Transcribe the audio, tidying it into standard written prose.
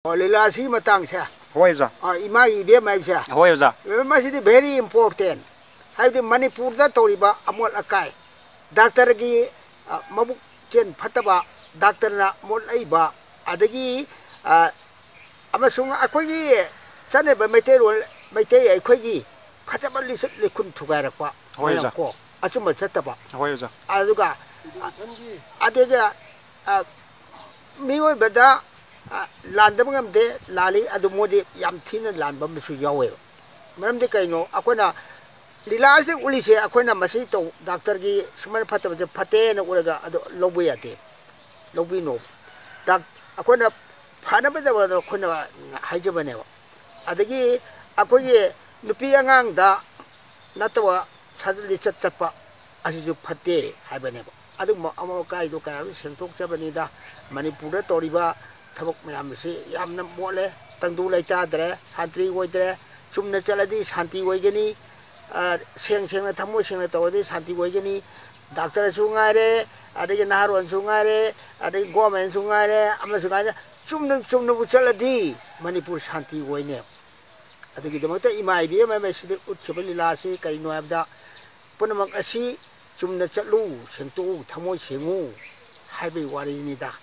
Lila si matang siya. Hoy za. Ima ibe mai siya. Hoy za. Masih very important. Hai di Manipur da toriba amol akai. Doctor gi mabuk chen phataba doctor na mol ai ba adagi amasung akogi chane ba mete rol mete ai khogi phataba lisat likun thugaira pa. Hoy za. Ko asuma chataba. Hoy za. Aduga aduga mioi bada Landam ngam de lali adu modi yam thina landba misu yawe maram de kaino akona lila se uli se akona masi to doctor gi suman phata je phate na uraga adu lobu yate lobu no dak akona phana ba da akona haije bane wa adagi akoye nupi angang da natwa sadli chat chapa asiju phate haibane ba adu amo kai do kai sentok chabani da Manipur da toriba Tabuk mayam si yam na mole tangdu lai cha dre santri woi dre chumna chaladi santi woi gani seng na thamu seng na tawadi santi woi gani doctor su ngai re adagi naharon su ngai re adagi government su ngai re ama su ngai chumna bu chaladi Manipur santi woi ne adagi damakta imai bi ma si utkheba lila si kaino abda punamak asi chumna chalu sengtu thamu sengu haibai wari ni da